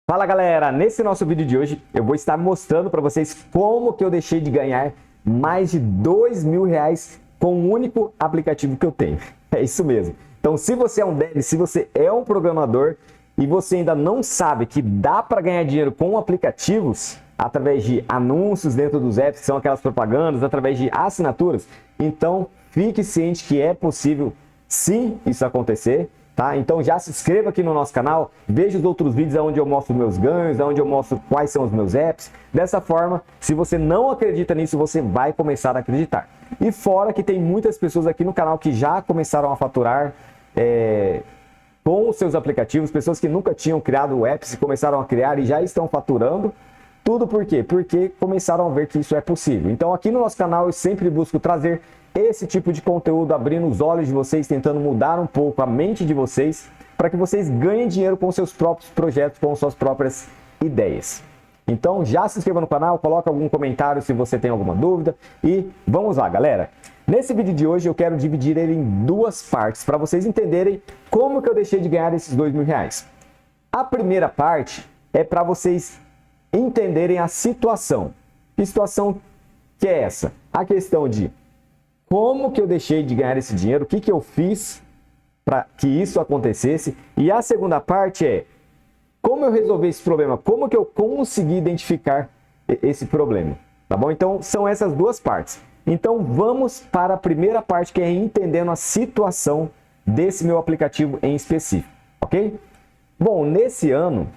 Fala galera, nesse nosso vídeo de hoje eu vou estar mostrando para vocês como que eu deixei de ganhar mais de R$ 2.000 com um único aplicativo que eu tenho. É isso mesmo. Então se você é um dev, se você é um programador e você ainda não sabe que dá para ganhar dinheiro com aplicativos, através de anúncios dentro dos apps, que são aquelas propagandas, através de assinaturas, então fique ciente que é possível sim isso acontecer. Tá? Então já se inscreva aqui no nosso canal, veja os outros vídeos onde eu mostro meus ganhos, onde eu mostro quais são os meus apps. Dessa forma, se você não acredita nisso, você vai começar a acreditar. E fora que tem muitas pessoas aqui no canal que já começaram a faturar com os seus aplicativos, pessoas que nunca tinham criado apps e começaram a criar e já estão faturando. Tudo por quê? Porque começaram a ver que isso é possível. Então aqui no nosso canal eu sempre busco trazer esse tipo de conteúdo, abrindo os olhos de vocês, tentando mudar um pouco a mente de vocês, para que vocês ganhem dinheiro com seus próprios projetos, com suas próprias ideias. Então já se inscreva no canal, coloca algum comentário se você tem alguma dúvida e vamos lá, galera. Nesse vídeo de hoje eu quero dividir ele em duas partes, para vocês entenderem como que eu deixei de ganhar esses R$ 2.000. A primeira parte é para vocês entenderem a situação. Que situação que é essa? A questão de como que eu deixei de ganhar esse dinheiro, o que que eu fiz para que isso acontecesse. E a segunda parte é como eu resolvi esse problema, como que eu consegui identificar esse problema, tá bom? Então são essas duas partes. Então vamos para a primeira parte, que é entendendo a situação desse meu aplicativo em específico, ok? Bom, nesse ano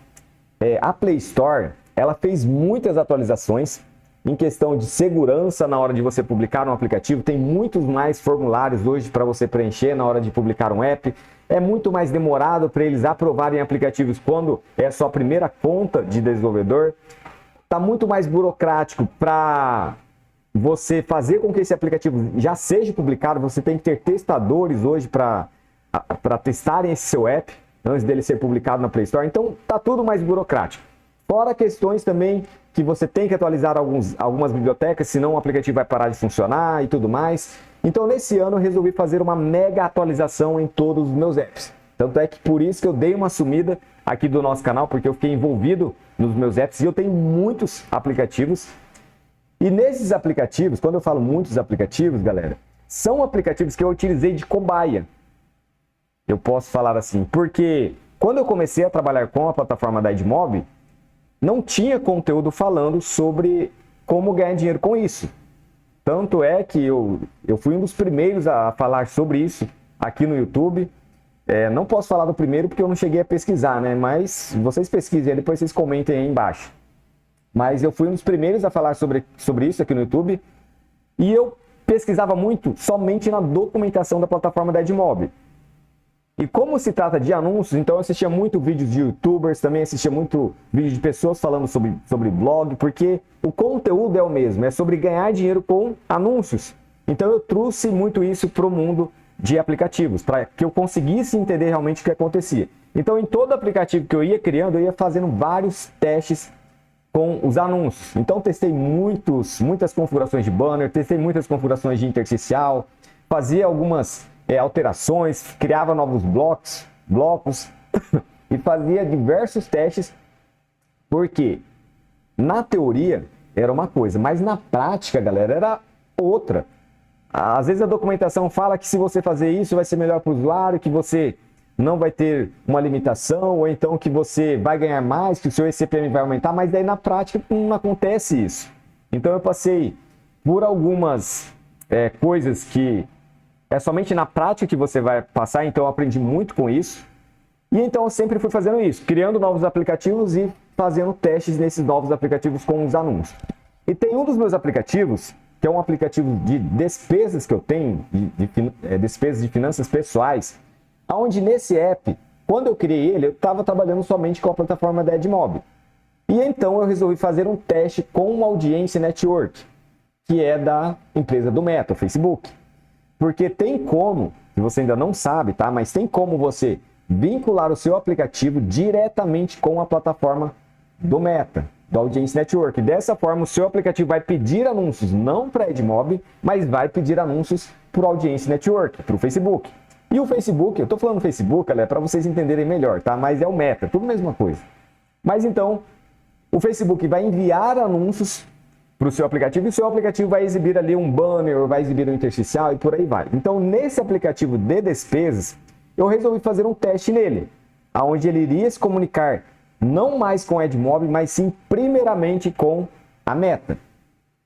a Play Store ela fez muitas atualizações em questão de segurança na hora de você publicar um aplicativo. Tem muitos mais formulários hoje para você preencher na hora de publicar um app. É muito mais demorado para eles aprovarem aplicativos quando é a sua primeira conta de desenvolvedor. Está muito mais burocrático para você fazer com que esse aplicativo já seja publicado. Você tem que ter testadores hoje para testarem esse seu app antes dele ser publicado na Play Store. Então está tudo mais burocrático. Fora questões também que você tem que atualizar algumas bibliotecas, senão o aplicativo vai parar de funcionar e tudo mais. Então, nesse ano, eu resolvi fazer uma mega atualização em todos os meus apps. Tanto é que por isso que eu dei uma sumida aqui do nosso canal, porque eu fiquei envolvido nos meus apps e eu tenho muitos aplicativos. E nesses aplicativos, quando eu falo muitos aplicativos, galera, são aplicativos que eu utilizei de cobaia. Eu posso falar assim, porque quando eu comecei a trabalhar com a plataforma da Edmob, não tinha conteúdo falando sobre como ganhar dinheiro com isso. Tanto é que eu fui um dos primeiros a falar sobre isso aqui no YouTube. Não posso falar do primeiro porque eu não cheguei a pesquisar, né? Mas vocês pesquisem, depois vocês comentem aí embaixo. Mas eu fui um dos primeiros a falar sobre isso aqui no YouTube. E eu pesquisava muito somente na documentação da plataforma da Edmob. E como se trata de anúncios, então eu assistia muito vídeos de youtubers, também assistia muito vídeo de pessoas falando sobre blog, porque o conteúdo é o mesmo, é sobre ganhar dinheiro com anúncios. Então eu trouxe muito isso para o mundo de aplicativos, para que eu conseguisse entender realmente o que acontecia. Então em todo aplicativo que eu ia criando, eu ia fazendo vários testes com os anúncios. Então testei muitas configurações de banner, testei muitas configurações de intersticial, fazia algumas alterações, criava novos blocos e fazia diversos testes, porque na teoria era uma coisa, mas na prática, galera, era outra. Às vezes a documentação fala que se você fazer isso vai ser melhor para o usuário, que você não vai ter uma limitação, ou então que você vai ganhar mais, que o seu ECPM vai aumentar, mas daí na prática não acontece isso. Então eu passei por algumas coisas que é somente na prática que você vai passar, então eu aprendi muito com isso. E então eu sempre fui fazendo isso, criando novos aplicativos e fazendo testes nesses novos aplicativos com os anúncios. E tem um dos meus aplicativos, que é um aplicativo de despesas que eu tenho, despesas de finanças pessoais, onde nesse app, quando eu criei ele, eu estava trabalhando somente com a plataforma da Edmob. E então eu resolvi fazer um teste com uma Audience Network, que é da empresa do Meta, o Facebook. Porque tem como, se você ainda não sabe, tá? Mas tem como você vincular o seu aplicativo diretamente com a plataforma do Meta, do Audience Network. Dessa forma, o seu aplicativo vai pedir anúncios não para a Edmob, mas vai pedir anúncios para o Audience Network, para o Facebook. E o Facebook, eu estou falando Facebook, galera, para vocês entenderem melhor, tá? Mas é o Meta, tudo a mesma coisa. Mas então, o Facebook vai enviar anúncios para o seu aplicativo e o seu aplicativo vai exibir ali um banner, vai exibir um intersticial e por aí vai. Então, nesse aplicativo de despesas, eu resolvi fazer um teste nele, onde ele iria se comunicar não mais com a AdMob, mas sim primeiramente com a Meta.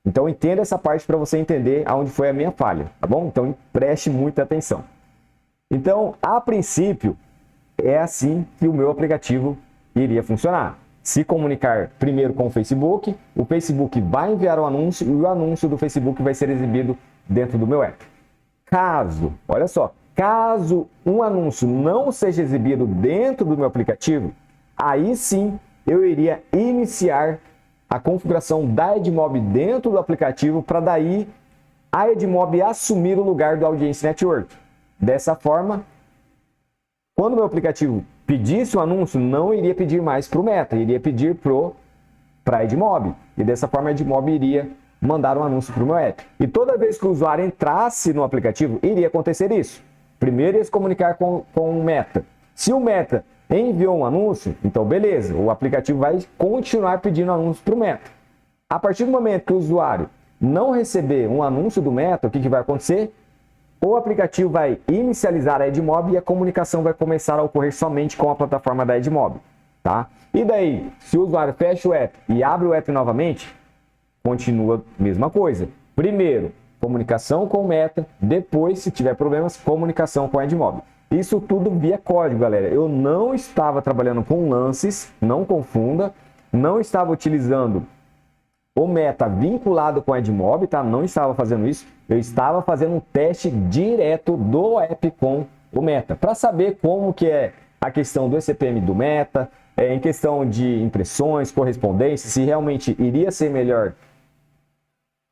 Então, entenda essa parte para você entender aonde foi a minha falha, tá bom? Então, preste muita atenção. Então, a princípio, é assim que o meu aplicativo iria funcionar. Se comunicar primeiro com o Facebook vai enviar o anúncio e o anúncio do Facebook vai ser exibido dentro do meu app. Olha só, caso um anúncio não seja exibido dentro do meu aplicativo, aí sim eu iria iniciar a configuração da AdMob dentro do aplicativo para daí a AdMob assumir o lugar do Audience Network. Dessa forma, quando o meu aplicativo pedisse o anúncio, não iria pedir mais para o Meta, iria pedir para a AdMob. E dessa forma a AdMob iria mandar um anúncio para o meu app. E toda vez que o usuário entrasse no aplicativo, iria acontecer isso. Primeiro ia se comunicar com o Meta. Se o Meta enviou um anúncio, então beleza, o aplicativo vai continuar pedindo anúncio para o Meta. A partir do momento que o usuário não receber um anúncio do Meta, o que vai acontecer? O aplicativo vai inicializar a AdMob e a comunicação vai começar a ocorrer somente com a plataforma da AdMob, tá? E daí, se o usuário fecha o app e abre o app novamente, continua a mesma coisa. Primeiro, comunicação com o Meta, depois, se tiver problemas, comunicação com a AdMob. Isso tudo via código, galera. Eu não estava trabalhando com lances, não confunda, não estava utilizando o Meta vinculado com a AdMob, tá? Não estava fazendo isso. Eu estava fazendo um teste direto do app com o Meta, para saber como que é a questão do ECPM do Meta, em questão de impressões, correspondência, se realmente iria ser melhor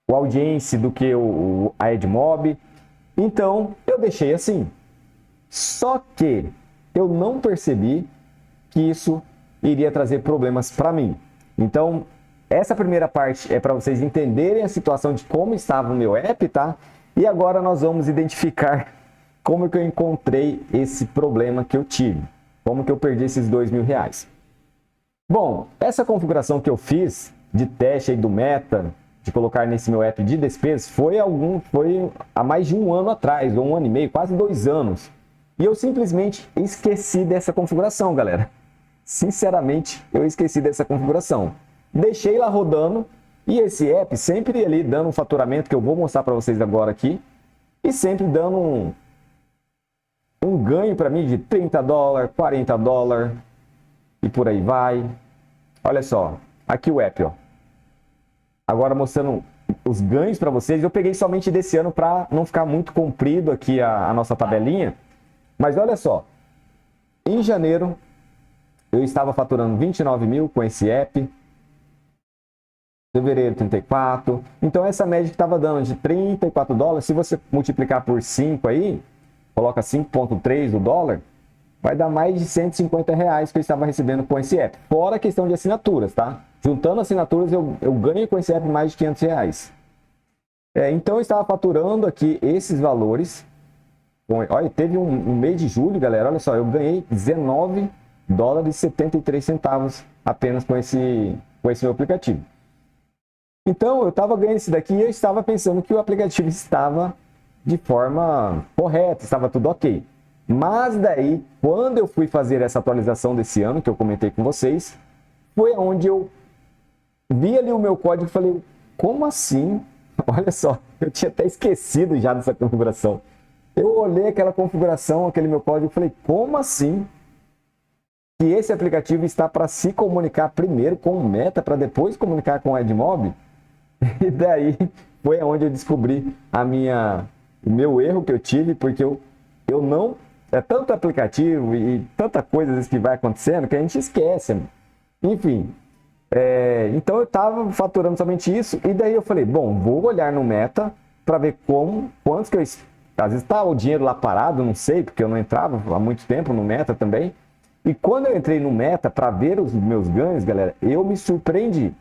o Audience do que a AdMob. Então, eu deixei assim. Só que eu não percebi que isso iria trazer problemas para mim. Então, essa primeira parte é para vocês entenderem a situação de como estava o meu app, tá? E agora nós vamos identificar como que eu encontrei esse problema que eu tive. Como que eu perdi esses R$2.000. Bom, essa configuração que eu fiz de teste aí do Meta, de colocar nesse meu app de despesas, foi há mais de um ano atrás, ou um ano e meio, quase 2 anos. E eu simplesmente esqueci dessa configuração, galera. Sinceramente, eu esqueci dessa configuração. Deixei lá rodando e esse app sempre ali dando um faturamento que eu vou mostrar para vocês agora aqui. E sempre dando um ganho para mim de $30, $40 e por aí vai. Olha só, aqui o app, ó. Agora mostrando os ganhos para vocês. Eu peguei somente desse ano para não ficar muito comprido aqui a nossa tabelinha. Mas olha só, em janeiro eu estava faturando 29 mil com esse app. Fevereiro, 34. Então, essa média que estava dando de $34, se você multiplicar por 5 aí, coloca 5,3 do dólar, vai dar mais de R$150 que eu estava recebendo com esse app. Fora a questão de assinaturas, tá? Juntando assinaturas, eu ganho com esse app mais de R$500. Então, eu estava faturando aqui esses valores. Olha, teve um mês de julho, galera, olha só, eu ganhei $19,73 apenas com esse meu aplicativo. Então, eu estava ganhando isso daqui e eu estava pensando que o aplicativo estava de forma correta, estava tudo ok. Mas daí, quando eu fui fazer essa atualização desse ano, que eu comentei com vocês, foi onde eu vi ali o meu código e falei, como assim? Olha só, eu tinha até esquecido já dessa configuração. Eu olhei aquela configuração, aquele meu código e falei, como assim? Que esse aplicativo está para se comunicar primeiro com o Meta, para depois comunicar com a AdMob? E daí foi onde eu descobri o meu erro que eu tive, porque eu não... É tanto aplicativo e tanta coisa às vezes que vai acontecendo que a gente esquece. Enfim, então eu estava faturando somente isso e daí eu falei, bom, vou olhar no Meta para ver quantos que eu... Às vezes está o dinheiro lá parado, não sei, porque eu não entrava há muito tempo no Meta também. E quando eu entrei no Meta para ver os meus ganhos, galera, eu me surpreendi.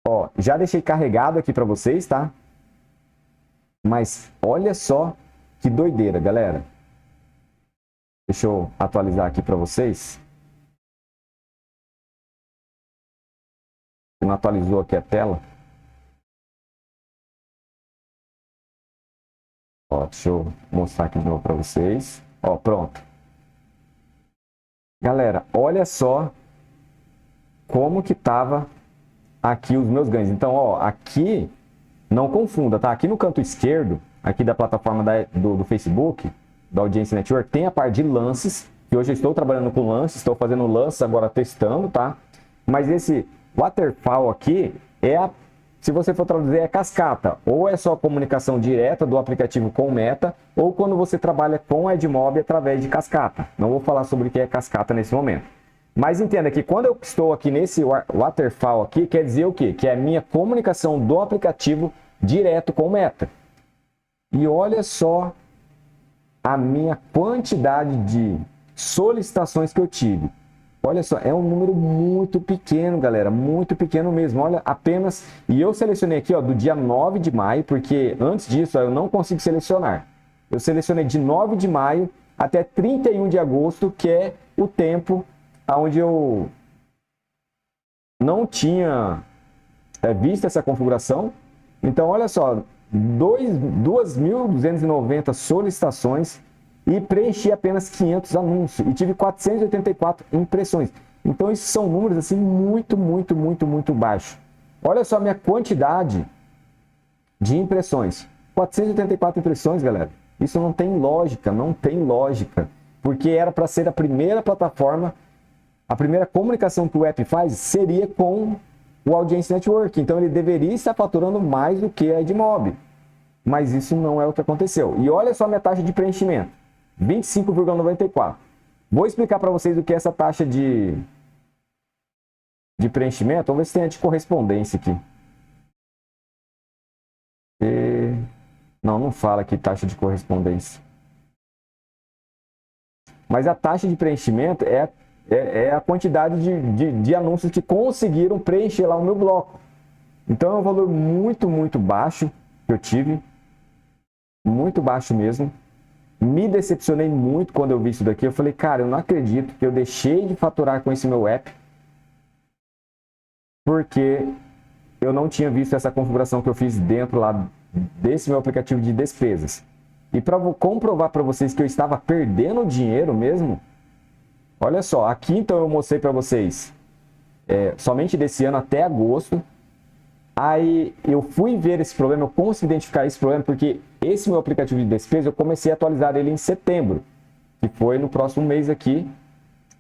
Ó, já deixei carregado aqui para vocês, tá? Mas olha só que doideira, galera. Deixa eu atualizar aqui para vocês. Não atualizou aqui a tela. Ó, deixa eu mostrar aqui de novo para vocês. Ó, pronto. Galera, olha só como que tava aqui os meus ganhos. Então, ó, aqui, não confunda, tá? Aqui no canto esquerdo, aqui da plataforma do Facebook, da Audiência Network, tem a parte de lances, que hoje eu estou trabalhando com lances, estou fazendo lances agora testando, tá? Mas esse waterfall aqui se você for traduzir, é cascata. Ou é só comunicação direta do aplicativo com Meta, ou quando você trabalha com AdMob através de cascata. Não vou falar sobre o que é cascata nesse momento. Mas entenda que quando eu estou aqui nesse waterfall aqui, quer dizer o quê? Que é a minha comunicação do aplicativo direto com Meta. E olha só a minha quantidade de solicitações que eu tive. Olha só, é um número muito pequeno, galera, muito pequeno mesmo. Olha, apenas... E eu selecionei aqui, ó, do dia 9 de maio, porque antes disso ó, eu não consigo selecionar. Eu selecionei de 9 de maio até 31 de agosto, que é o tempo onde eu não tinha visto essa configuração. Então, olha só, 2.290 solicitações e preenchi apenas 500 anúncios e tive 484 impressões. Então, esses são números assim muito baixos. Olha só a minha quantidade de impressões. 484 impressões, galera. Isso não tem lógica, não tem lógica. Porque era para ser a primeira plataforma, a primeira comunicação que o app faz seria com o Audience Network. Então, ele deveria estar faturando mais do que a AdMob. Mas isso não é o que aconteceu. E olha só a minha taxa de preenchimento. 25,94. Vou explicar para vocês o que é essa taxa de preenchimento. Vamos ver se tem a de correspondência aqui. Não fala aqui taxa de correspondência. Mas a taxa de preenchimento é a quantidade de anúncios que conseguiram preencher lá o meu bloco. Então é um valor muito baixo que eu tive. Muito baixo mesmo. Me decepcionei muito quando eu vi isso daqui. Eu falei, cara, eu não acredito que eu deixei de faturar com esse meu app porque eu não tinha visto essa configuração que eu fiz dentro lá desse meu aplicativo de despesas. E para comprovar para vocês que eu estava perdendo dinheiro mesmo, olha só, aqui então eu mostrei para vocês somente desse ano até agosto. Aí eu fui ver esse problema, eu consegui identificar esse problema porque esse meu aplicativo de despesa eu comecei a atualizar ele em setembro, que foi no próximo mês aqui,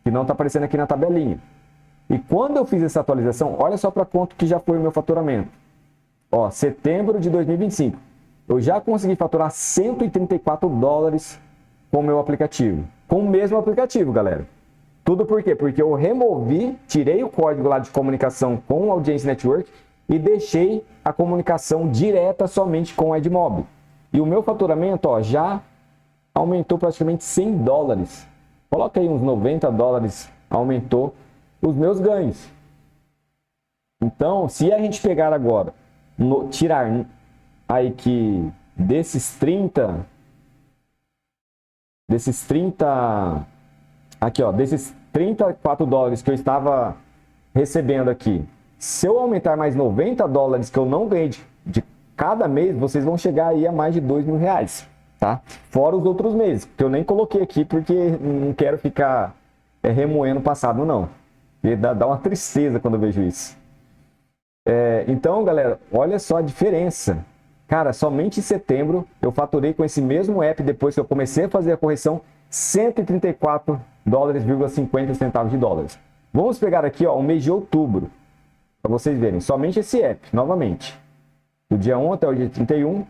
que não está aparecendo aqui na tabelinha. E quando eu fiz essa atualização, olha só para quanto que já foi o meu faturamento. Ó, setembro de 2025, eu já consegui faturar $134 com o meu aplicativo, com o mesmo aplicativo, galera. Tudo por quê? Porque eu removi, tirei o código lá de comunicação com o Audience Network e deixei a comunicação direta somente com o AdMob. E o meu faturamento ó, já aumentou praticamente $100. Coloca aí uns $90, aumentou os meus ganhos. Então, se a gente pegar agora, tirar aí que desses 30, aqui ó, desses $34 que eu estava recebendo aqui, se eu aumentar mais $90 que eu não ganhei de cada mês, vocês vão chegar aí a mais de R$2.000, tá? Fora os outros meses, que eu nem coloquei aqui porque não quero ficar remoendo o passado, não. E dá uma tristeza quando eu vejo isso. Então, galera, olha só a diferença. Cara, somente em setembro eu faturei com esse mesmo app, depois que eu comecei a fazer a correção, $134,50. Vamos pegar aqui ó, o mês de outubro. Para vocês verem, somente esse app, novamente. Do dia 1 até o dia 31,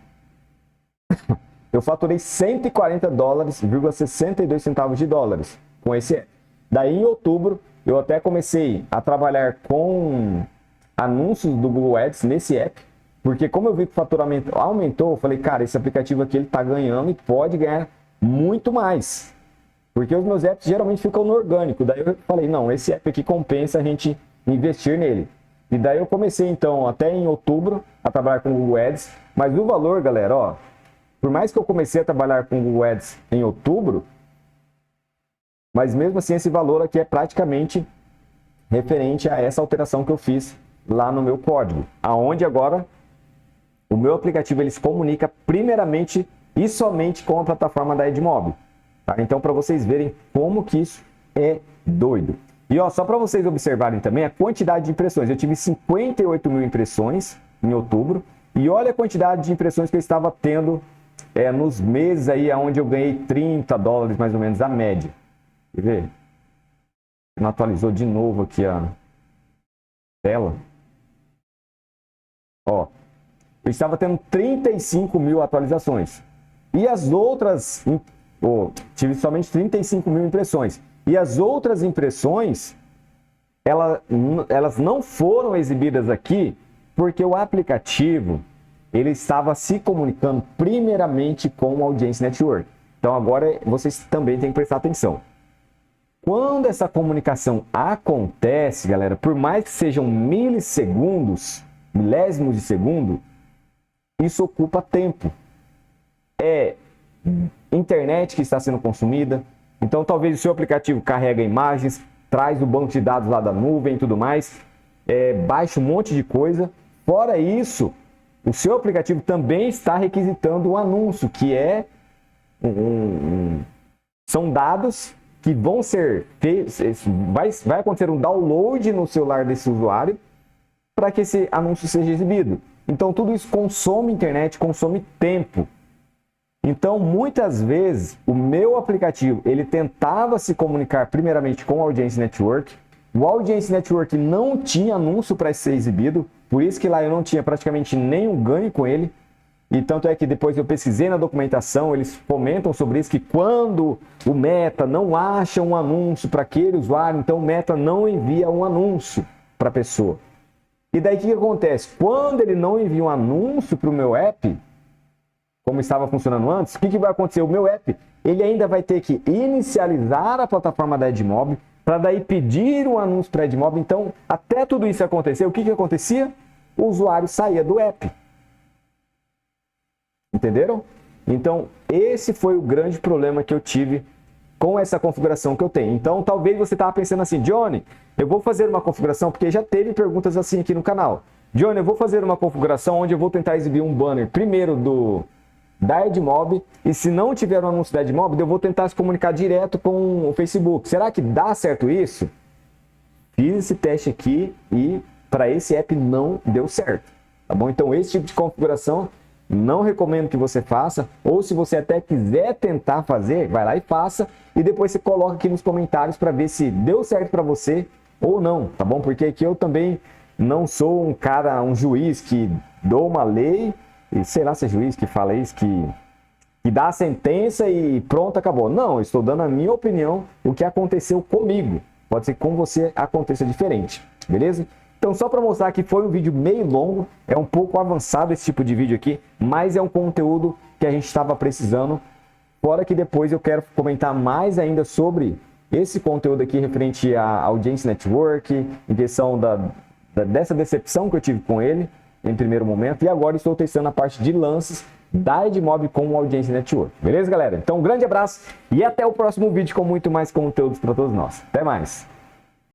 eu faturei $140,62 com esse app. Daí em outubro, eu até comecei a trabalhar com anúncios do Google Ads nesse app, porque como eu vi que o faturamento aumentou, eu falei, cara, esse aplicativo aqui ele está ganhando e pode ganhar muito mais. Porque os meus apps geralmente ficam no orgânico. Daí eu falei, não, esse app aqui compensa a gente investir nele. E daí eu comecei, então, até em outubro, a trabalhar com o Google Ads. Mas o valor, galera, ó, por mais que eu comecei a trabalhar com o Google Ads em outubro, mas mesmo assim esse valor aqui é praticamente referente a essa alteração que eu fiz lá no meu código, aonde agora o meu aplicativo ele se comunica primeiramente e somente com a plataforma da Edmob. Tá? Então, para vocês verem como que isso é doido. E ó, só para vocês observarem também a quantidade de impressões. Eu tive 58 mil impressões em outubro. E olha a quantidade de impressões que eu estava tendo nos meses aí onde eu ganhei $30 mais ou menos a média. Quer ver? Não atualizou de novo aqui a tela. Ó, eu estava tendo 35 mil atualizações. E as outras, tive somente 35 mil impressões. E as outras impressões, elas não foram exibidas aqui porque o aplicativo ele estava se comunicando primeiramente com o Audience Network. Então agora vocês também têm que prestar atenção. Quando essa comunicação acontece, galera, por mais que sejam milissegundos, milésimos de segundo, isso ocupa tempo. É internet que está sendo consumida. Então talvez o seu aplicativo carrega imagens, traz o banco de dados lá da nuvem e tudo mais, baixa um monte de coisa. Fora isso, o seu aplicativo também está requisitando um anúncio, que são dados que vão ser feitos, vai acontecer um download no celular desse usuário para que esse anúncio seja exibido. Então tudo isso consome internet, consome tempo. Então, muitas vezes, o meu aplicativo, ele tentava se comunicar primeiramente com o Audience Network. O Audience Network não tinha anúncio para ser exibido, por isso que lá eu não tinha praticamente nenhum ganho com ele. E tanto é que depois eu pesquisei na documentação, eles comentam sobre isso, que quando o Meta não acha um anúncio para aquele usuário, então o Meta não envia um anúncio para a pessoa. E daí o que acontece? Quando ele não envia um anúncio para o meu app, como estava funcionando antes, o que vai acontecer? O meu app, ele ainda vai ter que inicializar a plataforma da Edmob, para daí pedir um anúncio para a Edmob. Então, até tudo isso acontecer, o que acontecia? O usuário saía do app. Entenderam? Então, esse foi o grande problema que eu tive com essa configuração que eu tenho. Então, talvez você estava pensando assim, Johnny, eu vou fazer uma configuração, porque já teve perguntas assim aqui no canal. Johnny, eu vou fazer uma configuração onde eu vou tentar exibir um banner primeiro da Edmob, e se não tiver um anúncio da Edmob, eu vou tentar se comunicar direto com o Facebook. Será que dá certo isso? Fiz esse teste aqui e para esse app não deu certo, tá bom? Então esse tipo de configuração não recomendo que você faça, ou se você até quiser tentar fazer, vai lá e faça, e depois você coloca aqui nos comentários para ver se deu certo para você ou não, tá bom? Porque aqui eu também não sou um juiz que dou uma lei, e sei lá se é juiz que fala isso, que dá a sentença e pronto, acabou. Não, eu estou dando a minha opinião, o que aconteceu comigo. Pode ser que com você aconteça diferente, beleza? Então, só para mostrar que foi um vídeo meio longo, é um pouco avançado esse tipo de vídeo aqui, mas é um conteúdo que a gente estava precisando. Fora que depois eu quero comentar mais ainda sobre esse conteúdo aqui referente à Audience Network, em questão dessa decepção que eu tive com ele em primeiro momento, e agora estou testando a parte de lances da Edmob com o Audience Network. Beleza, galera? Então, um grande abraço e até o próximo vídeo com muito mais conteúdos para todos nós. Até mais!